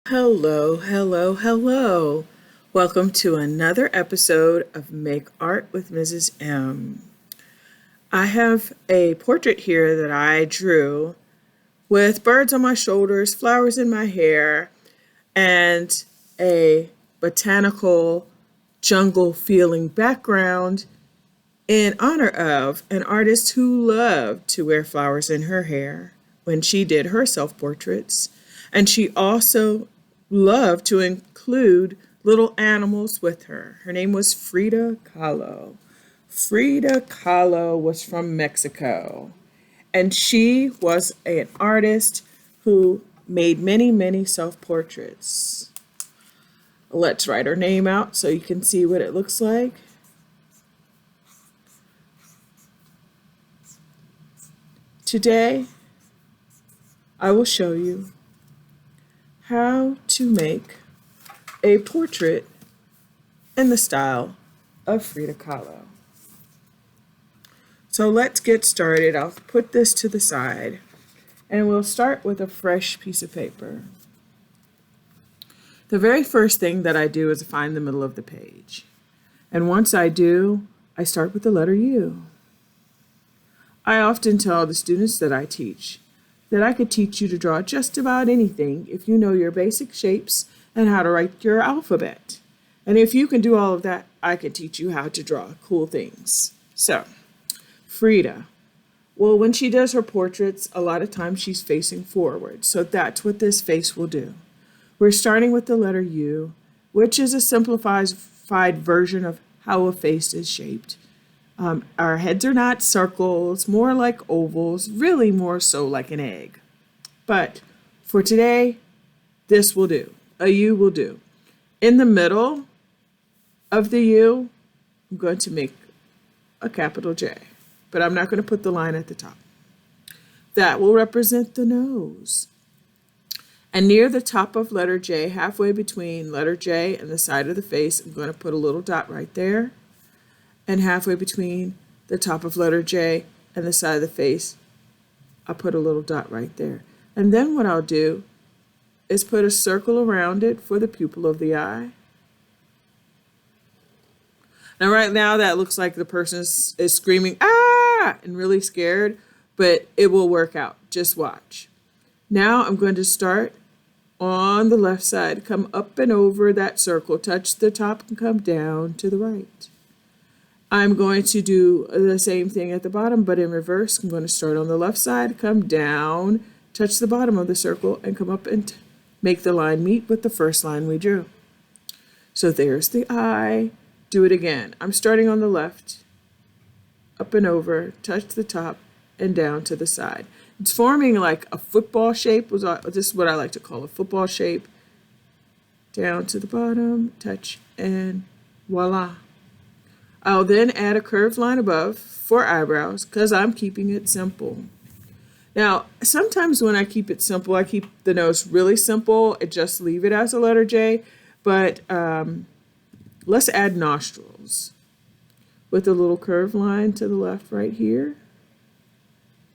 Hello, hello, hello. Welcome to another episode of Make Art with Mrs. M. I have a portrait here that I drew with birds on my shoulders, flowers in my hair, and a botanical jungle feeling background in honor of an artist who loved to wear flowers in her hair when she did her self portraits. And she also loved to include little animals with her. Her name was Frida Kahlo. Frida Kahlo was from Mexico, and she was an artist who made many, many self portraits. Let's write her name out so you can see what it looks like. Today, I will show you how to make a portrait in the style of Frida Kahlo. So let's get started. I'll put this to the side and we'll start with a fresh piece of paper. The very first thing that I do is find the middle of the page. And once I do, I start with the letter U. I often tell the students that I teach that I could teach you to draw just about anything if you know your basic shapes and how to write your alphabet. And if you can do all of that, I can teach you how to draw cool things. So, Frida. Well, when she does her portraits, a lot of times she's facing forward. So that's what this face will do. We're starting with the letter U, which is a simplified version of how a face is shaped. Our heads are not circles, more like ovals, really more so like an egg. But for today, this will do. A U will do. In the middle of the U, I'm going to make a capital J, but I'm not going to put the line at the top. That will represent the nose. And near the top of letter J, halfway between letter J and the side of the face, I'm going to put a little dot right there. And halfway between the top of letter J and the side of the face, I'll put a little dot right there. And then what I'll do is put a circle around it for the pupil of the eye. Now right now that looks like the person is screaming, ah, and really scared, but it will work out. Just watch. Now I'm going to start on the left side, come up and over that circle, touch the top and come down to the right. I'm going to do the same thing at the bottom, but in reverse. I'm going to start on the left side, come down, touch the bottom of the circle, and come up and make the line meet with the first line we drew. So there's the eye. Do it again. I'm starting on the left, up and over, touch the top, and down to the side. It's forming like a football shape. This is what I like to call a football shape. Down to the bottom, touch, and voila. I'll then add a curved line above for eyebrows because I'm keeping it simple. Now, sometimes when I keep it simple, I keep the nose really simple and just leave it as a letter J. But let's add nostrils with a little curved line to the left right here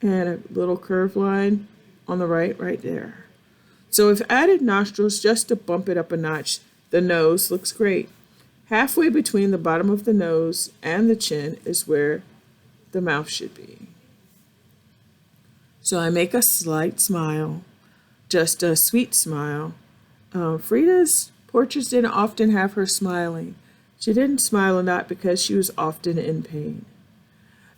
and a little curved line on the right there. So I've added nostrils just to bump it up a notch. The nose looks great. Halfway between the bottom of the nose and the chin is where the mouth should be. So I make a slight smile, just a sweet smile. Frida's portraits didn't often have her smiling. She didn't smile a lot because she was often in pain.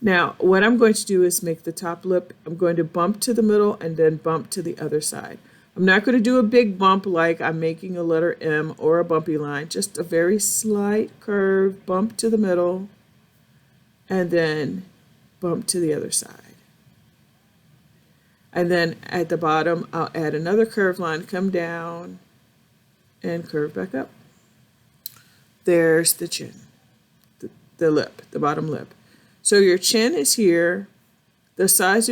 Now, what I'm going to do is make the top lip. I'm going to bump to the middle and then bump to the other side. I'm not going to do a big bump like I'm making a letter M or a bumpy line, just a very slight curve, bump to the middle, and then bump to the other side. And then at the bottom, I'll add another curved line, come down, and curve back up. There's the chin, the lip, the bottom lip. So your chin is here, the sides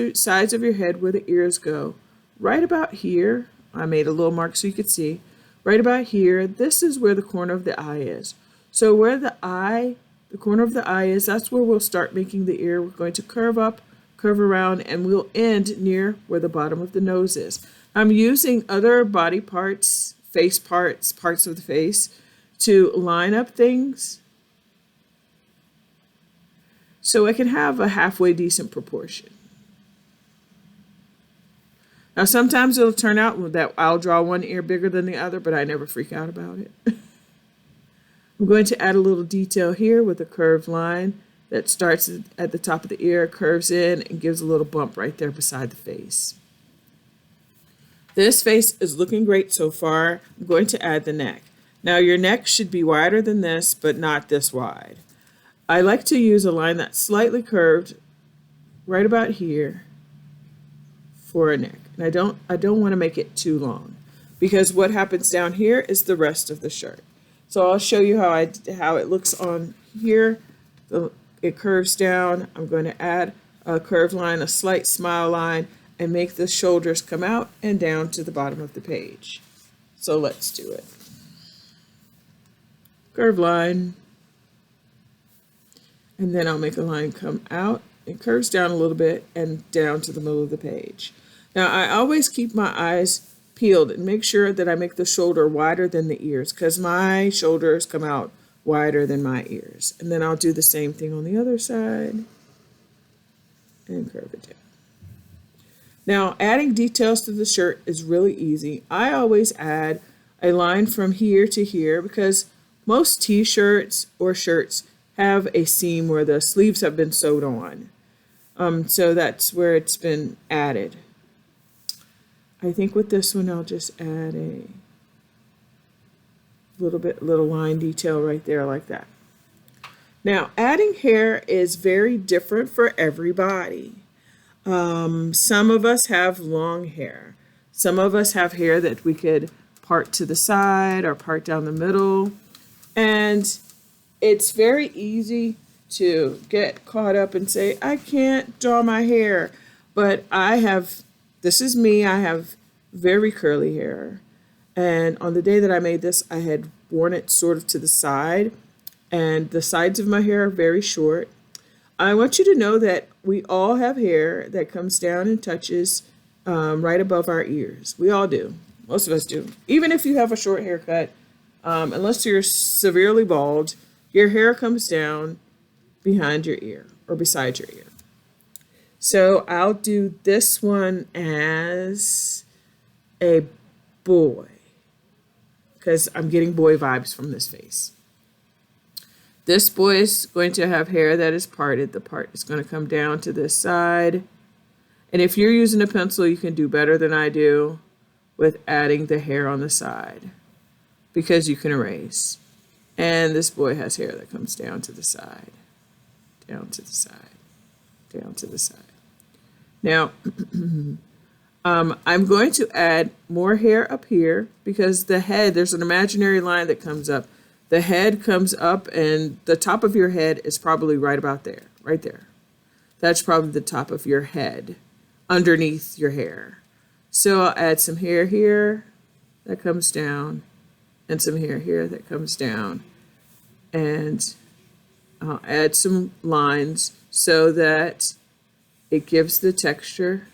of your head where the ears go, right about here. I made a little mark so you could see. Right about here, this is where the corner of the eye is. So where the corner of the eye is, that's where we'll start making the ear. We're going to curve up, curve around, and we'll end near where the bottom of the nose is. I'm using other body parts face parts of the face, to line up things so it can have a halfway decent proportion. Now, sometimes it'll turn out that I'll draw one ear bigger than the other, but I never freak out about it. I'm going to add a little detail here with a curved line that starts at the top of the ear, curves in, and gives a little bump right there beside the face. This face is looking great so far. I'm going to add the neck. Now, your neck should be wider than this, but not this wide. I like to use a line that's slightly curved right about here for a neck. And I don't want to make it too long, because what happens down here is the rest of the shirt. So I'll show you how it looks on here. It curves down. I'm going to add a curved line, a slight smile line, and make the shoulders come out and down to the bottom of the page. So let's do it. Curved line. And then I'll make a line come out. It curves down a little bit and down to the middle of the page. Now, I always keep my eyes peeled and make sure that I make the shoulder wider than the ears, because my shoulders come out wider than my ears. And then I'll do the same thing on the other side and curve it down. Now, adding details to the shirt is really easy. I always add a line from here to here, because most t-shirts or shirts have a seam where the sleeves have been sewed on. So that's where it's been added. I think with this one, I'll just add a little line detail right there like that. Now, adding hair is very different for everybody. Some of us have long hair. Some of us have hair that we could part to the side or part down the middle. And it's very easy to get caught up and say, I can't draw my hair. But this is me, I have very curly hair. And on the day that I made this, I had worn it sort of to the side. And the sides of my hair are very short. I want you to know that we all have hair that comes down and touches right above our ears. We all do. Most of us do. Even if you have a short haircut, unless you're severely bald, your hair comes down behind your ear or beside your ear. So I'll do this one as a boy, because I'm getting boy vibes from this face. This boy is going to have hair that is parted. The part is going to come down to this side. And if you're using a pencil, you can do better than I do with adding the hair on the side, because you can erase. And this boy has hair that comes down to the side, down to the side, down to the side. Now, I'm going to add more hair up here, because the head, there's an imaginary line that comes up. The head comes up, and the top of your head is probably right about there, right there. That's probably the top of your head, underneath your hair. So I'll add some hair here that comes down, and some hair here that comes down. And I'll add some lines so that it gives the texture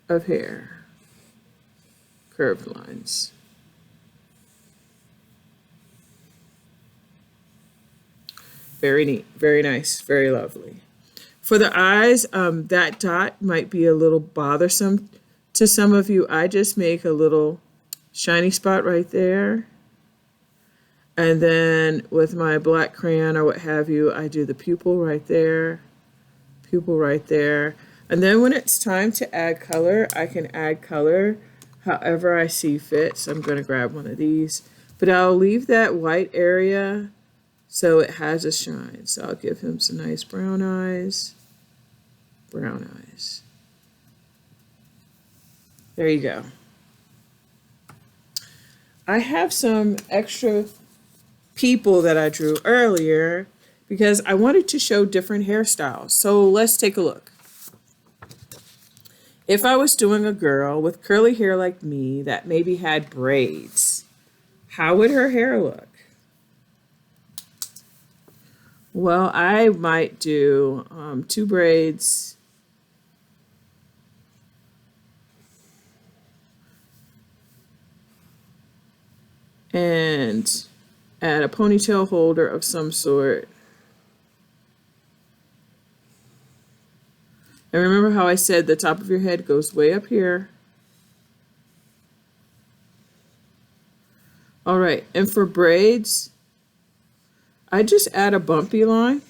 of hair. Curved lines. Very neat, very nice, very lovely. For the eyes, that dot might be a little bothersome to some of you. I just make a little shiny spot right there. And then with my black crayon or what have you, I do the pupil right there, pupil right there. And then when it's time to add color, I can add color however I see fit. So I'm going to grab one of these. But I'll leave that white area so it has a shine. So I'll give him some nice brown eyes. Brown eyes. There you go. I have some extra people that I drew earlier because I wanted to show different hairstyles. So let's take a look. If I was doing a girl with curly hair like me that maybe had braids, how would her hair look? Well, I might do 2 braids. and add a ponytail holder of some sort. And remember how I said the top of your head goes way up here. All right, and for braids, I just add a bumpy line.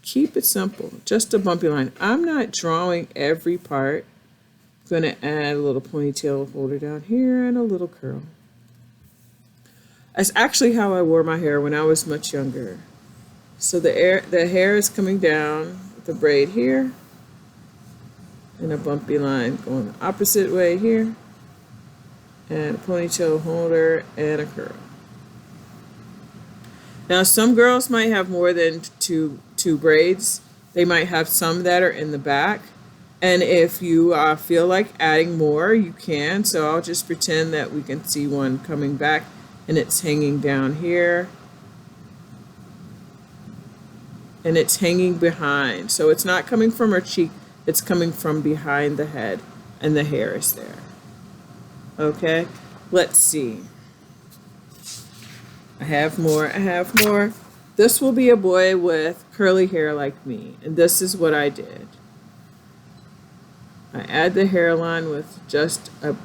Keep it simple, just a bumpy line. I'm not drawing every part. I'm going to add a little ponytail holder down here and a little curl. That's actually how I wore my hair when I was much younger. So the hair is coming down with a braid here and a bumpy line going the opposite way here, and a ponytail holder and a curl. Now some girls might have more than two braids. They might have some that are in the back, and if you feel like adding more, you can. So I'll just pretend that we can see one coming back and it's hanging down here. And it's hanging behind. So it's not coming from her cheek, it's coming from behind the head, and the hair is there. Okay, let's see. I have more. This will be a boy with curly hair like me, and this is what I did. I add the hairline with just a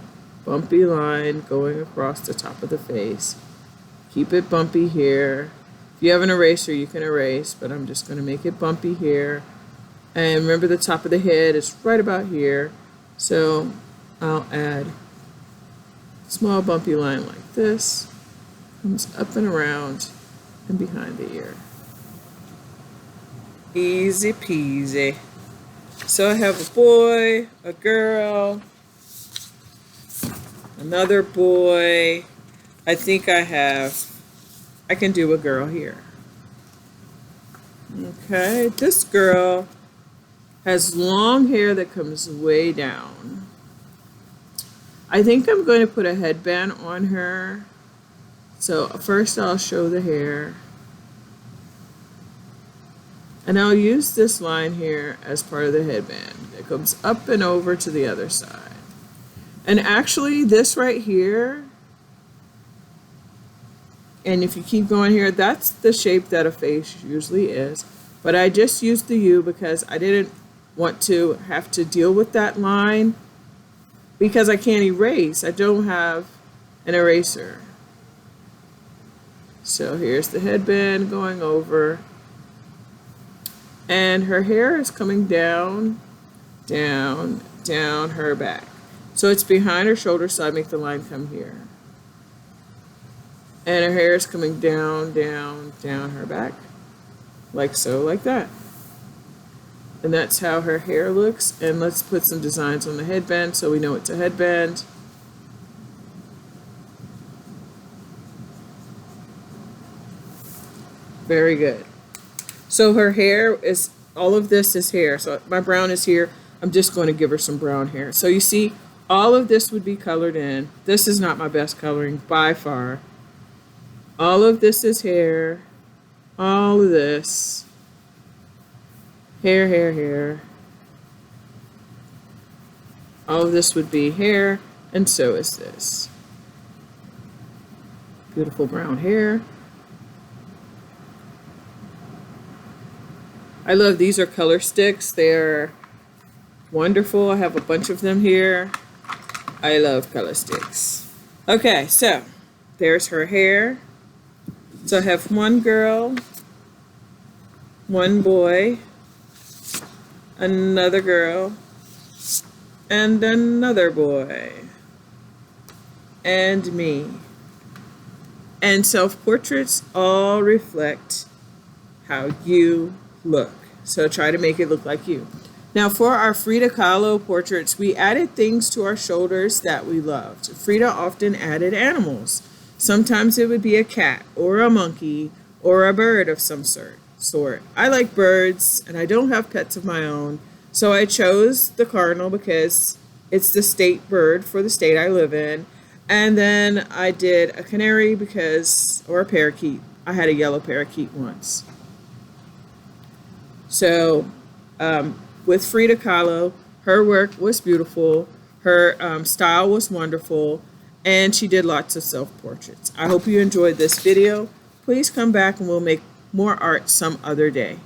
bumpy line going across the top of the face. Keep it bumpy here. If you have an eraser, you can erase, but I'm just going to make it bumpy here. And remember, the top of the head is right about here. So I'll add a small bumpy line like this. Comes up and around and behind the ear. Easy peasy. So I have a boy, a girl, another boy. I think I can do a girl here. Okay, this girl has long hair that comes way down. I think I'm going to put a headband on her. So first I'll show the hair. And I'll use this line here as part of the headband. It comes up and over to the other side. And actually this right here, and if you keep going here, that's the shape that a face usually is. But I just used the U because I didn't want to have to deal with that line because I can't erase. I don't have an eraser. So here's the headband going over. And her hair is coming down, down, down her back. So it's behind her shoulder, so I make the line come here. And her hair is coming down, down, down her back. Like so, like that. And that's how her hair looks. And let's put some designs on the headband so we know it's a headband. Very good. So her hair is, all of this is hair. So my brown is here. I'm just going to give her some brown hair. So you see, all of this would be colored in. This is not my best coloring by far. All of this is hair. All of this. Hair, hair, hair. All of this would be hair, and so is this. Beautiful brown hair. I love, these are color sticks. They're wonderful. I have a bunch of them here. I love color sticks. Okay, so there's her hair. So I have one girl, one boy, another girl, and another boy, and me. And self-portraits all reflect how you look. So try to make it look like you. Now for our Frida Kahlo portraits, we added things to our shoulders that we loved. Frida often added animals. Sometimes it would be a cat or a monkey or a bird of some sort. I like birds and I don't have pets of my own. So I chose the cardinal because it's the state bird for the state I live in. And then I did a canary or a parakeet. I had a yellow parakeet once. So with Frida Kahlo, her work was beautiful. Her style was wonderful, and she did lots of self-portraits. I hope you enjoyed this video. Please come back and we'll make more art some other day.